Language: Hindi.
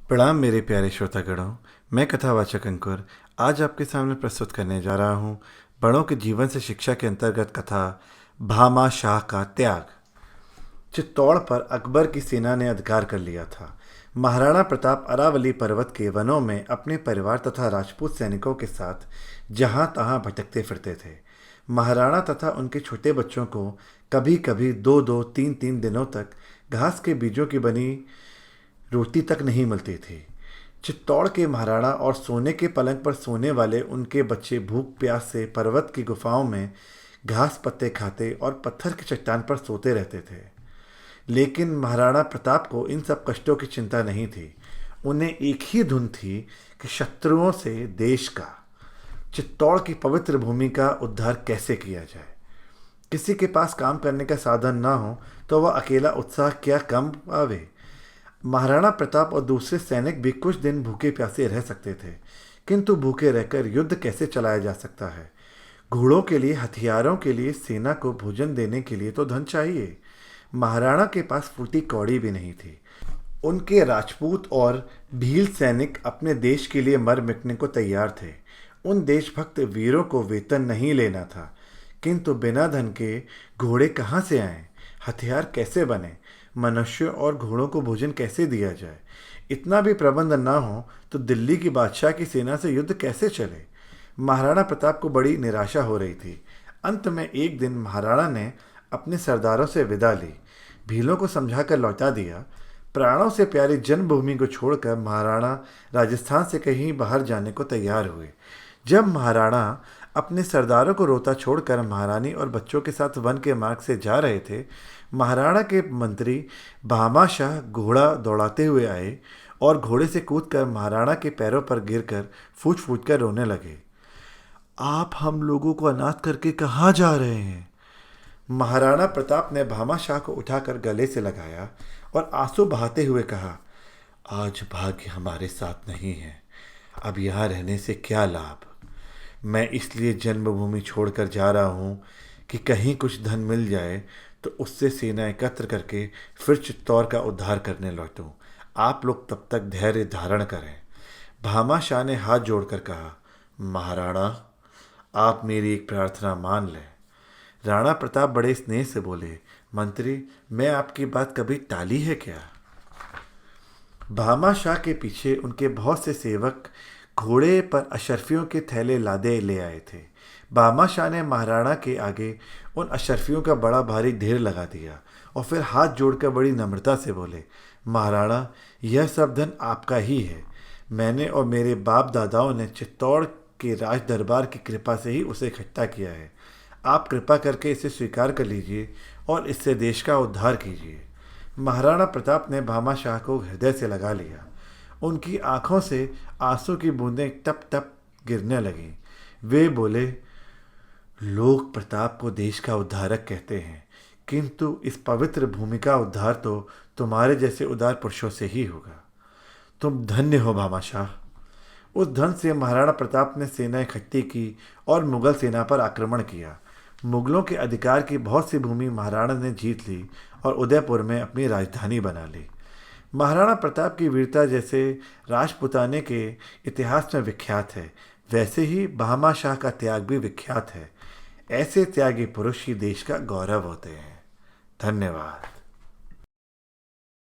प्रणाम मेरे प्यारे श्रोतागणों। मैं कथावाचक अंकुर आज आपके सामने प्रस्तुत करने जा रहा हूँ बड़ों के जीवन से शिक्षा के अंतर्गत कथा भामा शाह का त्याग। चित्तौड़ पर अकबर की सेना ने अधिकार कर लिया था। महाराणा प्रताप अरावली पर्वत के वनों में अपने परिवार तथा राजपूत सैनिकों के साथ जहां तहां भटकते फिरते थे। महाराणा तथा उनके छोटे बच्चों को कभी कभी दो दो तीन तीन दिनों तक घास के बीजों की बनी रोटी तक नहीं मिलती थी। चित्तौड़ के महाराणा और सोने के पलंग पर सोने वाले उनके बच्चे भूख प्यास से पर्वत की गुफाओं में घास पत्ते खाते और पत्थर की चट्टान पर सोते रहते थे। लेकिन महाराणा प्रताप को इन सब कष्टों की चिंता नहीं थी। उन्हें एक ही धुन थी कि शत्रुओं से देश का, चित्तौड़ की पवित्र भूमि का उद्धार कैसे किया जाए। किसी के पास काम करने का साधन ना हो तो वह अकेला उत्साह क्या कम आवे। महाराणा प्रताप और दूसरे सैनिक भी कुछ दिन भूखे प्यासे रह सकते थे, किंतु भूखे रहकर युद्ध कैसे चलाया जा सकता है। घोड़ों के लिए, हथियारों के लिए, सेना को भोजन देने के लिए तो धन चाहिए। महाराणा के पास फूटी कौड़ी भी नहीं थी। उनके राजपूत और भील सैनिक अपने देश के लिए मर मिटने को तैयार थे। उन देशभक्त वीरों को वेतन नहीं लेना था, किंतु बिना धन के घोड़े कहाँ से आएं, हथियार कैसे बने, मनुष्यों और घोड़ों को भोजन कैसे दिया जाए। इतना भी प्रबंध ना हो तो दिल्ली की बादशाह की सेना से युद्ध कैसे चले। महाराणा प्रताप को बड़ी निराशा हो रही थी। अंत में एक दिन महाराणा ने अपने सरदारों से विदा ली, भीलों को समझाकर लौटा दिया। प्राणों से प्यारी जन्मभूमि को छोड़कर महाराणा राजस्थान से कहीं बाहर जाने को तैयार हुए। जब महाराणा अपने सरदारों को रोता छोड़कर महारानी और बच्चों के साथ वन के मार्ग से जा रहे थे, महाराणा के मंत्री भामा शाह घोड़ा दौड़ाते हुए आए और घोड़े से कूदकर महाराणा के पैरों पर गिरकर फूट फूट कर रोने लगे। आप हम लोगों को अनाथ करके कहाँ जा रहे हैं? महाराणा प्रताप ने भामा शाह को उठाकर गले से लगाया और आंसू बहाते हुए कहा, आज भाग्य हमारे साथ नहीं है। अब यहाँ रहने से क्या लाभ। मैं इसलिए जन्मभूमि छोड़कर जा रहा हूँ कि कहीं कुछ धन मिल जाए तो उससे सेना एकत्र करके फिर चित्तौड़ का उद्धार करने लौटूं। आप लोग तब तक धैर्य धारण करें। भामा शाह ने हाथ जोड़कर कहा, महाराणा, आप मेरी एक प्रार्थना मान लें। राणा प्रताप बड़े स्नेह से बोले, मंत्री, मैं आपकी बात कभी टाली है क्या? भामा शाह के पीछे उनके बहुत से सेवक घोड़े पर अशर्फियों के थैले लादे ले आए थे। भामा शाह ने महाराणा के आगे उन अशर्फियों का बड़ा भारी ढेर लगा दिया और फिर हाथ जोड़कर बड़ी नम्रता से बोले, महाराणा, यह सब धन आपका ही है। मैंने और मेरे बाप दादाओं ने चित्तौड़ के राज दरबार की कृपा से ही उसे इकट्ठा किया है। आप कृपा करके इसे स्वीकार कर लीजिए और इससे देश का उद्धार कीजिए। महाराणा प्रताप ने भामा शाह को हृदय से लगा लिया। उनकी आंखों से आंसू की बूंदें टप टप गिरने लगीं। वे बोले, लोग प्रताप को देश का उद्धारक कहते हैं, किंतु इस पवित्र भूमि का उद्धार तो तुम्हारे जैसे उदार पुरुषों से ही होगा। तुम धन्य हो भामा शाह। उस धन से महाराणा प्रताप ने सेना इकट्ठी की और मुगल सेना पर आक्रमण किया। मुगलों के अधिकार की बहुत सी भूमि महाराणा ने जीत ली और उदयपुर में अपनी राजधानी बना ली। महाराणा प्रताप की वीरता जैसे राजपुताने के इतिहास में विख्यात है, वैसे ही भामा शाह का त्याग भी विख्यात है। ऐसे त्यागी पुरुष ही देश का गौरव होते हैं। धन्यवाद।